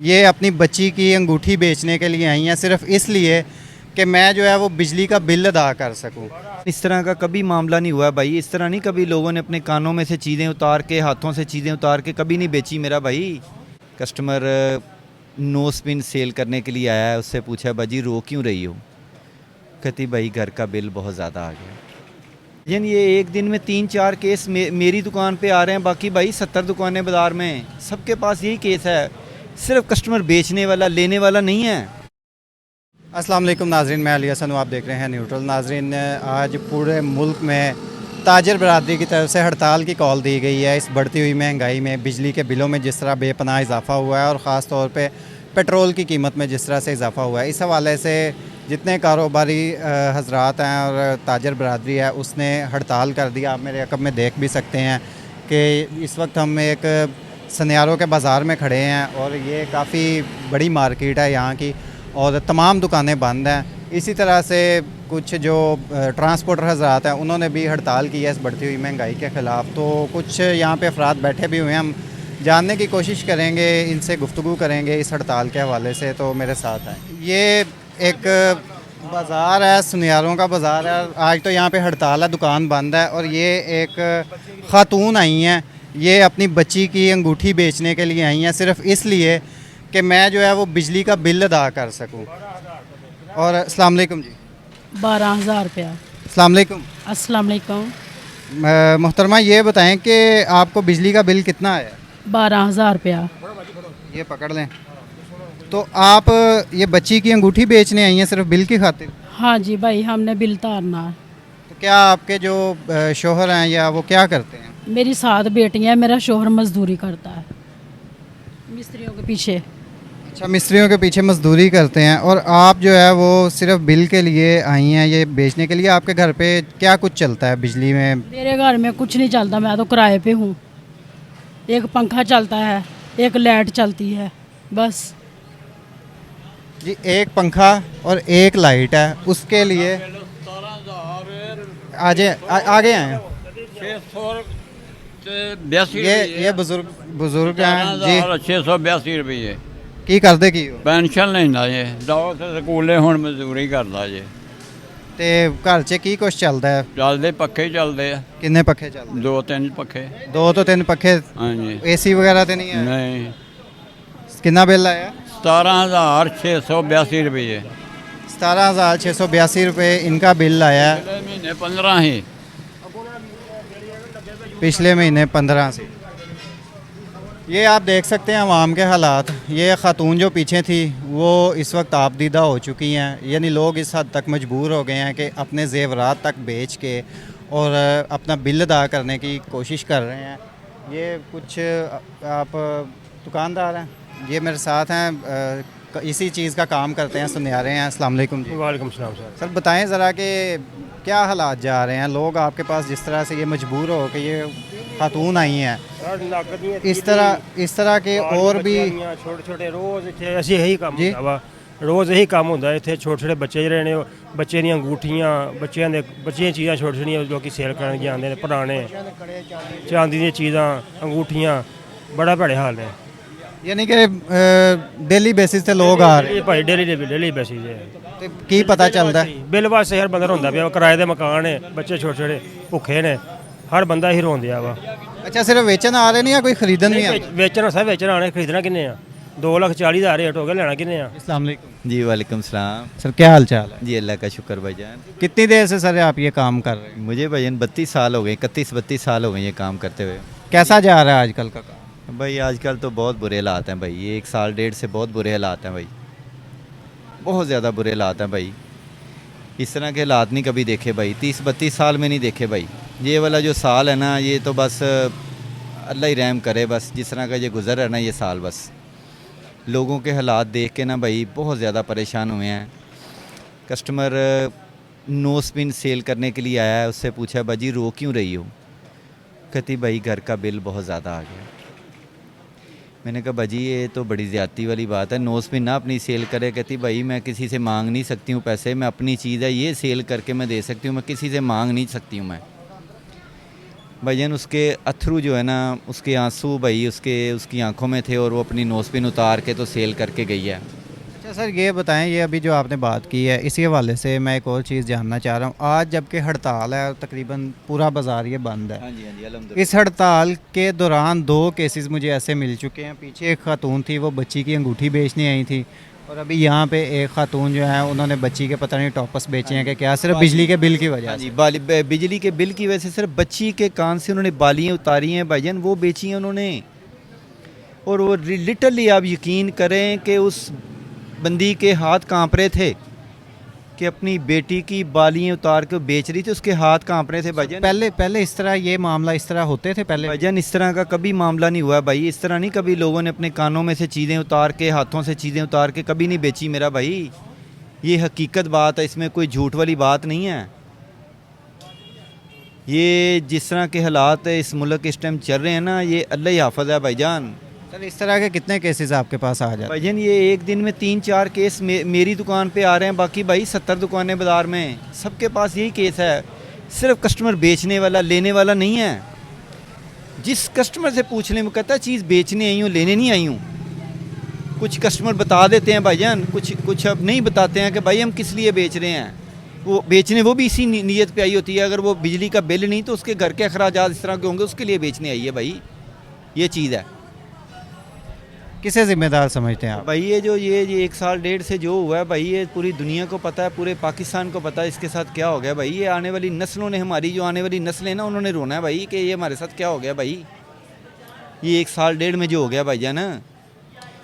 ये अपनी बच्ची की अंगूठी बेचने के लिए आई हैं, सिर्फ इसलिए कि मैं जो है वो बिजली का बिल अदा कर सकूं। इस तरह का कभी मामला नहीं हुआ भाई। इस तरह नहीं कभी लोगों ने अपने कानों में से चीज़ें उतार के, हाथों से चीज़ें उतार के कभी नहीं बेची मेरा भाई। कस्टमर नो स्पिन सेल करने के लिए आया है, उससे पूछा भाजी रो क्यों रही हो? कहती भाई घर का बिल बहुत ज़्यादा आ गया। लेकिन ये एक दिन में 3-4 केस मेरी दुकान पे आ रहे हैं, बाकी भाई 70 दुकानें बाज़ार में, सबके पास यही केस है। सिर्फ कस्टमर बेचने वाला, लेने वाला नहीं है। अस्सलाम वालेकुम नाजरीन, मैं अली हसन हूँ, आप देख रहे हैं न्यूट्रल। नाजरीन, आज पूरे मुल्क में ताजर बरादरी की तरफ से हड़ताल की कॉल दी गई है। इस बढ़ती हुई महंगाई में बिजली के बिलों में जिस तरह बेपनाह इजाफा हुआ है और ख़ास तौर पे पेट्रोल की कीमत में जिस तरह से इजाफा हुआ है, इस हवाले से जितने कारोबारी हजरात हैं और ताजर बरादरी है उसने हड़ताल कर दिया। आप मेरे अकब में देख भी सकते हैं कि इस वक्त हम एक सनियारों के बाज़ार में खड़े हैं और ये काफ़ी बड़ी मार्केट है यहाँ की और तमाम दुकानें बंद हैं। इसी तरह से कुछ जो ट्रांसपोर्टर हजरात हैं उन्होंने भी हड़ताल की है इस बढ़ती हुई महंगाई के ख़िलाफ़। तो कुछ यहाँ पे अफराद बैठे भी हुए हैं, हम जानने की कोशिश करेंगे, इनसे गुफ्तगू करेंगे इस हड़ताल के हवाले से। तो मेरे साथ हैं, ये एक बाज़ार है, सुनियारों का बाज़ार है। आज तो यहाँ पे हड़ताल है, दुकान बंद है और ये एक ख़ातून आई हैं, ये अपनी बच्ची की अंगूठी बेचने के लिए आई हैं, सिर्फ इसलिए कि मैं जो है वो बिजली का बिल अदा कर सकूं। और अस्सलाम वालेकुम जी। 12,000 रुपया। अस्सलाम वालेकुम। अस्सलाम वालेकुम। मोहतरमा, ये बताएं कि आपको बिजली का बिल कितना आया? 12,000 रुपया। ये पकड़ लें। तो आप ये बच्ची की अंगूठी बेचने आई हैं सिर्फ बिल की खातिर? हाँ जी भाई, हमने बिल तारना है। तो क्या आपके जो शोहर हैं या वो क्या करते हैं? मेरी 7 बेटियाँ हैं, मेरा शोहर मजदूरी करता है मिस्त्रियों के पीछे। अच्छा, मिस्त्रियों के पीछे मजदूरी करते हैं और आप जो है वो सिर्फ बिल के लिए आई हैं ये बेचने के लिए। आपके घर पे क्या कुछ चलता है बिजली में? मेरे घर में कुछ नहीं चलता, मैं तो किराए पे हूँ। एक पंखा चलता है, एक लाइट चलती है, बस। जी, एक पंखा और एक लाइट है, उसके लिए आगे आगे आए हैं। ये बुजुर्ग हैं जी। 682 रुपये की करदे की हो? ਪੈਨਸ਼ਨ ਲੈਂਦਾ ਜੇ, ਦੋ ਤੇ ਸਕੂਲੇ ਹੁਣ ਮਜ਼ਦੂਰੀ ਕਰਦਾ ਜੇ। ਤੇ ਘਰ 'ਚ ਕੀ ਕੁਛ ਚੱਲਦਾ ਹੈ? ਚੱਲਦੇ ਪੱਖੇ ਹੀ ਚੱਲਦੇ ਆ, ਕਿੰਨੇ ਪੱਖੇ ਚੱਲਦੇ? 2-3 ਪੱਖੇ। 2 ਤੋਂ 3 ਪੱਖੇ। ਹਾਂਜੀ। एसी वगैरह तो नहीं है? ਨਹੀਂ, कितना बिल आया? 17,682 रुपये। 17,682 रुपये इनका बिल आया है। पिछले महीने 15 ही। पिछले महीने 15 से। ये आप देख सकते हैं आवाम के हालात। ये ख़ातून जो पीछे थी वो इस वक्त आपदीदा हो चुकी हैं, यानी लोग इस हद तक मजबूर हो गए हैं कि अपने ज़ेवरात तक बेच के और अपना बिल अदा करने की कोशिश कर रहे हैं। ये कुछ आप दुकानदार हैं, ये मेरे साथ हैं, इसी चीज़ का काम करते हैं, सुनियारे हैं। अस्सलाम वालेकुम जी। वालेकुम सलाम सर। सर बताएं ज़रा कि क्या हालात जा रहे हैं, लोग आपके पास जिस तरह से ये मजबूर हो कि ये खातून आई हैं, इस तरह के और भी छोटे छोटे रोज़ इतने ऐसे यही काम जी? ਹੁੰਦਾ ਵਾ। रोज़ यही काम ਹੁੰਦਾ ਇੱਥੇ। ਛੋਟੇ ਛੋਟੇ ਬੱਚੇ ਜਿਹੜੇ ਨੇ, ਬੱਚੇ ਦੀਆਂ ਅੰਗੂਠੀਆਂ, ਬੱਚਿਆਂ ਦੀਆਂ ਚੀਜ਼ਾਂ ਛੋਟੀਆਂ ਛੋਟੀਆਂ ਲੋਕੀ ਸੇਲ ਕਰਨ ਜਾਂਦੇ ਨੇ, ਪੁਰਾਣੇ ਚਾਂਦੀ ਦੀਆਂ ਚੀਜ਼ਾਂ, ਅੰਗੂਠੀਆਂ, ਬੜਾ ਭੜੇ ਹਾਲ ਨੇ। यानी कि डेली बेसिस ਤੇ ਲੋਕ ਆ ਰਹੇ ਇਹ ਭਾਈ ਡੇਲੀ ਬੈਸੀ ਜੇ ਤੇ ਕੀ ਪਤਾ ਚੱਲਦਾ? ਬਿੱਲ ਵਾਸਤੇ ਹਰ ਬੰਦਾ ਰੋਂਦਾ ਪਿਆ। ਕਿਰਾਏ ਦੇ ਮਕਾਨ ਨੇ, ਬੱਚੇ ਛੋਟੇ ਛੋਟੇ ਭੁੱਖੇ ਨੇ, ਹਰ ਬੰਦਾ ਹੀ ਰੋਂਦਿਆ ਵਾ। अच्छा, सिर्फ बेचन आ रहे नहीं या कोई खरीदन भी आ? ਵੇਚਣ ਸਭ ਵੇਚਣ ਆਣੇ, ਖਰੀਦਣਾ ਕਿੰਨੇ ਆ? 2,40,000 ਰੇਟ ਹੋ ਗਿਆ, ਲੈਣਾ किन्ने ਆ? अस्सलाम वालेकुम। जी वालेकुम सलाम। सर क्या हाल चाल है? जी अल्लाह का शुक्र भाईजान। कितनी देर से सर आप ये काम कर रहे हैं? मुझे भाईजान 32 साल हो गए, 31-32 साल हो गए ये काम करते हुए। कैसा जा रहा है आजकल का काम? भाई आजकल तो बहुत बुरे हालात हैं भाई, ये 1-1.5 साल से बहुत बुरे हालात हैं भाई, बहुत ज़्यादा बुरे हालात हैं भाई। इस तरह के हालात नहीं कभी देखे भाई, 30-32 साल में नहीं देखे भाई। ये वाला जो साल है ना, ये तो बस अल्लाह ही रहम करे। बस जिस तरह का ये गुज़र है ना ये साल, बस लोगों के हालात देख के ना भाई बहुत ज़्यादा परेशान हुए हैं। कस्टमर नो स्पिन सेल करने के लिए आया है, उससे पूछा भाजी रो क्यों रही हो? कहती भाई घर का बिल बहुत ज़्यादा आ गया। मैंने कहा भाजी ये तो बड़ी ज़्यादती वाली बात है, नो स्पिन ना अपनी सेल करे। कहती भाई मैं किसी से मांग नहीं सकती हूँ पैसे, मैं अपनी चीज़ है ये सेल करके मैं दे सकती हूँ, मैं किसी से मांग नहीं सकती हूँ मैं। भाईजान उसके अथरू जो है ना, उसके आंसू भाई उसकी आंखों में थे और वो अपनी नोज़पिन उतार के तो सेल करके गई है। अच्छा सर, ये बताएं, ये अभी जो आपने बात की है इसी हवाले से मैं एक और चीज़ जानना चाह रहा हूँ। आज जबकि हड़ताल है, तकरीबन पूरा बाज़ार ये बंद है। हाँ जी अल्हम्दुलिल्लाह। इस हड़ताल के दौरान 2 केसेस मुझे ऐसे मिल चुके हैं। पीछे एक खातून थी, वो बच्ची की अंगूठी बेचने आई थी, और अभी यहाँ पे एक खातून जो है उन्होंने बच्ची के पता नहीं टॉपस बेचे हैं कि क्या, सिर्फ बिजली के बिल की वजह हाँ से। जी बिजली के बिल की वजह से सिर्फ बच्ची के कान से उन्होंने बालियाँ उतारी हैं भाईजान, वो बेची हैं उन्होंने। और वो लिटरली आप यकीन करें कि उस बंदी के हाथ कांप रहे थे कि अपनी बेटी की बालियाँ उतार के बेच रही थी, उसके हाथ कांप रहे थे भाईजान। पहले इस तरह ये मामला इस तरह होते थे पहले? भाईजान इस तरह का कभी मामला नहीं हुआ है भाई, इस तरह नहीं कभी लोगों ने अपने कानों में से चीज़ें उतार के, हाथों से चीज़ें उतार के कभी नहीं बेची मेरा भाई। ये हकीकत बात है, इसमें कोई झूठ वाली बात नहीं है। ये जिस तरह के हालात इस मुल्क इस टाइम चल रहे हैं ना, ये अल्लाह ही हाफ़िज़ है भाईजान। सर इस तरह के कितने केसेस आपके पास आ जाते हैं? भाईजान ये एक दिन में 3-4 केस मेरी दुकान पे आ रहे हैं, बाकी भाई 70 दुकानें बाज़ार में, सबके पास यही केस है। सिर्फ कस्टमर बेचने वाला लेने वाला नहीं है। जिस कस्टमर से पूछ लें वो कहता है चीज़ बेचने आई हूँ, लेने नहीं आई हूँ। कुछ कस्टमर बता देते हैं भाईजान, कुछ अब नहीं बताते हैं कि भाई हम किस लिए बेच रहे हैं। वो बेचने वो भी इसी नीयत पे आई होती है, अगर वो बिजली का बिल नहीं तो उसके घर के अखराजात इस तरह के होंगे, उसके लिए बेचने आई है भाई। ये चीज़ है। किसे जिम्मेदार समझते हैं आप? भाई ये 1 साल 1.5 से जो हुआ है भाई, ये पूरी दुनिया को पता है, पूरे पाकिस्तान को पता है इसके साथ क्या हो गया भाई। ये आने वाली नस्लों ने, हमारी जो आने वाली नस्लें ना, उन्होंने रोना है भाई कि ये हमारे साथ क्या हो गया भाई। ये 1 साल 1.5 में जो हो गया भाईजान,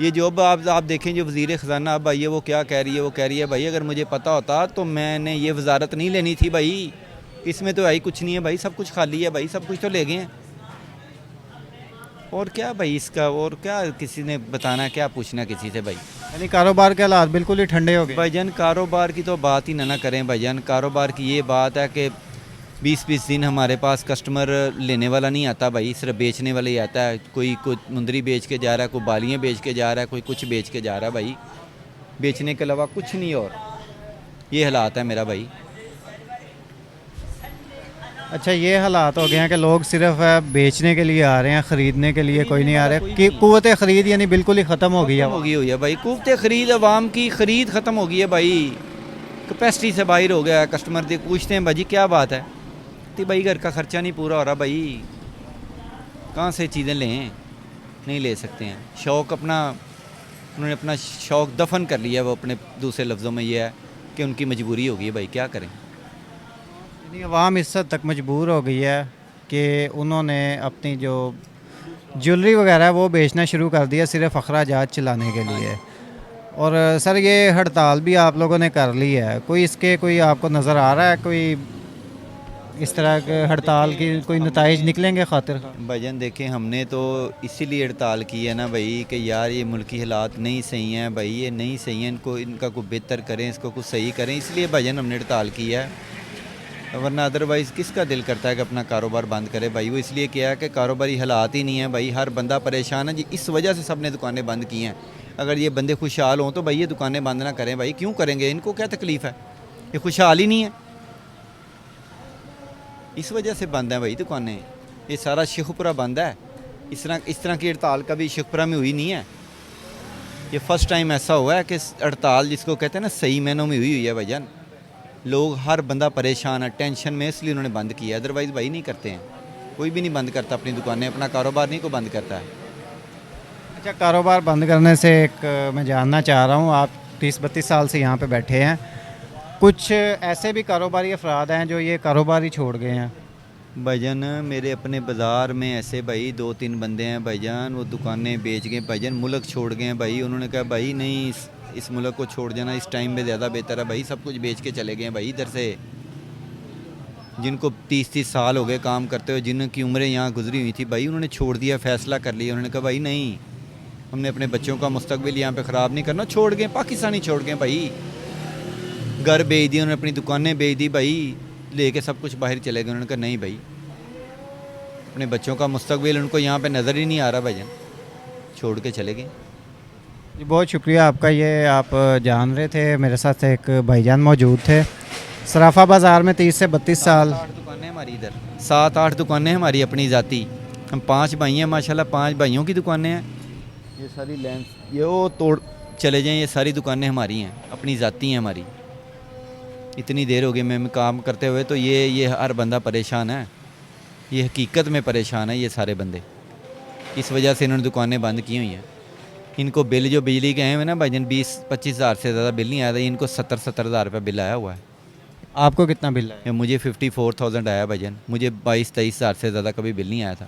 ये जो अब आप देखें जो वज़ीर ख़जाना अब भाई है, वो क्या कह रही है, वो कह रही है भाई अगर मुझे पता होता तो मैंने ये वजारत नहीं लेनी थी भाई, इसमें तो आई कुछ नहीं है भाई, सब कुछ खाली है भाई, सब कुछ तो ले गए हैं। और क्या भाई इसका, और क्या किसी ने बताना, क्या पूछना किसी से भाई। यानी कारोबार के हालात बिल्कुल ही ठंडे हो गए। भाईजान कारोबार की तो बात ही ना करें भाईजान। कारोबार की ये बात है कि 20-20 दिन हमारे पास कस्टमर लेने वाला नहीं आता भाई, सिर्फ बेचने वाला ही आता है। कोई मुंदरी बेच के जा रहा है, कोई बालियाँ बेच के जा रहा है, कोई कुछ बेच के जा रहा है भाई, बेचने के अलावा कुछ नहीं। और ये हालात है मेरा भाई। अच्छा, ये हालात हो गए हैं कि लोग सिर्फ बेचने के लिए आ रहे हैं, ख़रीदने के लिए कोई नहीं आ रहा है कि कुव्वत ख़रीद यानी बिल्कुल ही ख़त्म हो गई है। हो गई हुई है भाई कुव्वत ख़रीद, अवाम की ख़रीद ख़त्म हो गई है भाई। कैपेसिटी से बाहर हो गया है। कस्टमर से पूछते हैं भाजी क्या बात है, तो भाई घर का ख़र्चा नहीं पूरा हो रहा भाई, कहाँ से चीज़ें लें, नहीं ले सकते हैं। शौक़ अपना, उन्होंने अपना शौक़ दफन कर लिया। वो अपने दूसरे लफ्ज़ों में ये है कि उनकी मजबूरी हो गई है भाई, क्या करें। यानी अवाम इस हद तक मजबूर हो गई है कि उन्होंने अपनी जो ज्वेलरी वगैरह है वो बेचना शुरू कर दिया सिर्फ अखराजात चलाने के लिए। और सर ये हड़ताल भी आप लोगों ने कर ली है, कोई इसके कोई आपको नज़र आ रहा है कोई इस तरह के हड़ताल की कोई नताइज निकलेंगे खातिर? भाईजान देखें, हमने तो इसीलिए हड़ताल की है ना भाई कि यार ये मुल्की हालात नहीं सही हैं भाई, ये नहीं सही हैं, इनका कोई बेहतर करें, इसको कुछ सही करें, इसलिए भाईजान हमने हड़ताल की है। वरना अदरवाइज़ किसका दिल करता है कि अपना कारोबार बंद करे भाई। वो इसलिए किया है कि कारोबारी हालात ही नहीं है भाई, हर बंदा परेशान है जी, इस वजह से सब ने दुकानें बंद की हैं। अगर ये बंदे खुशहाल हों तो भाई ये दुकानें बंद ना करें भाई, क्यों करेंगे, इनको क्या तकलीफ़ है, ये खुशहाल ही नहीं है, इस वजह से बंद है भाई दुकानें। ये सारा शेखपुरा बंद है, इस तरह की हड़ताल कभी शेखपुरा में हुई नहीं है। ये फ़र्स्ट टाइम ऐसा हुआ है कि हड़ताल जिसको कहते हैं ना सही मायनों में हुई है भाईजान। लोग हर बंदा परेशान है, टेंशन में, इसलिए उन्होंने बंद किया, अदरवाइज़ भाई नहीं करते हैं, कोई भी नहीं बंद करता अपनी दुकानें, अपना कारोबार नहीं को बंद करता है। अच्छा, कारोबार बंद करने से एक मैं जानना चाह रहा हूँ, आप 30-32 साल से यहाँ पे बैठे हैं, कुछ ऐसे भी कारोबारी अफराद हैं जो ये कारोबार ही छोड़ गए हैं? भाईजान मेरे अपने बाज़ार में ऐसे भाई 2-3 बंदे हैं भाईजान, वो दुकानें बेच गए भाईजान, मुल्क छोड़ गए हैं भाई। उन्होंने कहा भाई नहीं, इस मुल्क को छोड़ जाना इस टाइम में ज़्यादा बेहतर है भाई, सब कुछ बेच के चले गए हैं भाई इधर से। जिनको 30-30 साल हो गए काम करते हुए, जिनकी उम्रें यहाँ गुजरी हुई थी भाई, उन्होंने छोड़ दिया, फ़ैसला कर लिया। उन्होंने कहा भाई नहीं, हमने अपने बच्चों का मुस्तकबिल यहाँ पे ख़राब नहीं करना, छोड़ गए, पाकिस्तानी छोड़ गए भाई। घर बेच दिए उन्होंने, अपनी दुकानें बेच दी भाई, लेके सब कुछ बाहर चले गए। उन्होंने कहा नहीं भाई, अपने बच्चों का मुस्तकबिल उनको यहाँ पे नज़र ही नहीं आ रहा भाईजान, छोड़ के चले गए। जी बहुत शुक्रिया आपका। ये आप जान रहे थे, मेरे साथ एक भाईजान मौजूद थे। सराफा बाज़ार में 30 से 32 साल दुकानें हमारी इधर। 7-8 दुकानें हमारी अपनी ज़ाती, हम 5 भाई हैं माशाल्लाह, 5 भाइयों की दुकानें हैं। ये सारी लैंड ये वो तोड़ चले जाएं, ये सारी दुकानें हमारी हैं, अपनी ज़ाती हैं हमारी। इतनी देर हो गई मैं काम करते हुए, तो ये हर बंदा परेशान है, ये हकीकत में परेशान है ये सारे बंदे। इस वजह से इन्होंने दुकानें बंद की हुई हैं। इनको बिल जो बिजली के हैं ना भाईजान, 20-25 हज़ार से ज़्यादा बिल नहीं आया था, इनको 70-70 हज़ार रुपये बिल आया हुआ है। आपको कितना बिल है? या मुझे 54,000 आया भाईजान, मुझे 22-23 हज़ार से ज़्यादा कभी बिल नहीं आया था।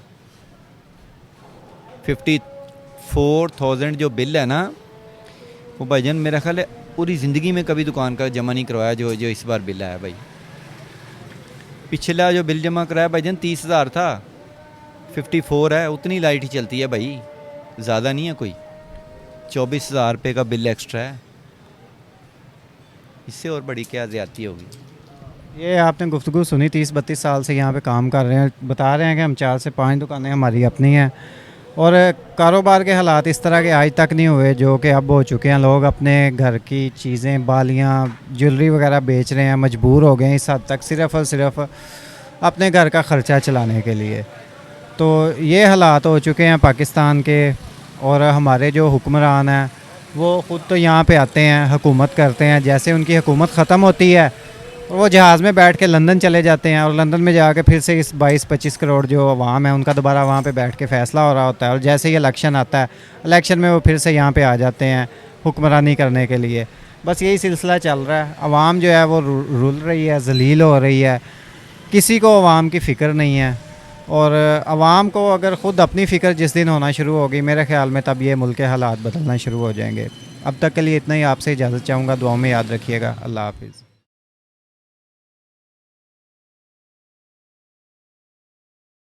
54,000 जो बिल है ना, वो भाईजान मेरा ख्याल है पूरी ज़िंदगी में कभी दुकान का जमा नहीं करवाया जो इस बार बिल आया भाई। पिछला जो बिल जमा कराया भाईजान 30 हज़ार था, 54 है, उतनी लाइट ही चलती है भाई, ज़्यादा नहीं है कोई। 24 हज़ार रुपये का बिल एक्स्ट्रा है, इससे और बड़ी क्या ज़्यादती होगी। ये आपने गुफ्तगू सुनी, 30-32 साल से यहाँ पे काम कर रहे हैं, बता रहे हैं कि हम 4 से 5 दुकानें हमारी अपनी हैं और कारोबार के हालात इस तरह के आज तक नहीं हुए जो कि अब हो चुके हैं। लोग अपने घर की चीज़ें, बालियाँ, ज्वेलरी वगैरह बेच रहे हैं, मजबूर हो गए हैं इस हद तक, सिर्फ़ और सिर्फ अपने घर का ख़र्चा चलाने के लिए। तो ये हालात हो चुके हैं पाकिस्तान के। और हमारे जो हुक्मरान हैं वो ख़ुद तो यहाँ पे आते हैं, हुकूमत करते हैं, जैसे उनकी हुकूमत ख़त्म होती है वो जहाज़ में बैठ के लंदन चले जाते हैं और लंदन में जाके फिर से इस 22-25 करोड़ जो अवाम है उनका दोबारा वहाँ पे बैठ के फ़ैसला हो रहा होता है। और जैसे ही इलेक्शन आता है, इलेक्शन में वो फिर से यहाँ पे आ जाते हैं हुक्मरानी करने के लिए। बस यही सिलसिला चल रहा है। अवाम जो है वो रुल रही है, जलील हो रही है, किसी को अवाम की फ़िक्र नहीं है। और अवाम को अगर ख़ुद अपनी फ़िक्र जिस दिन होना शुरू होगी, मेरे ख़्याल में तब ये मुल्क के हालात बदलना शुरू हो जाएंगे। अब तक के लिए इतना ही, आपसे इजाज़त चाहूँगा, दुआओं में याद रखिएगा। अल्लाह हाफ़िज़।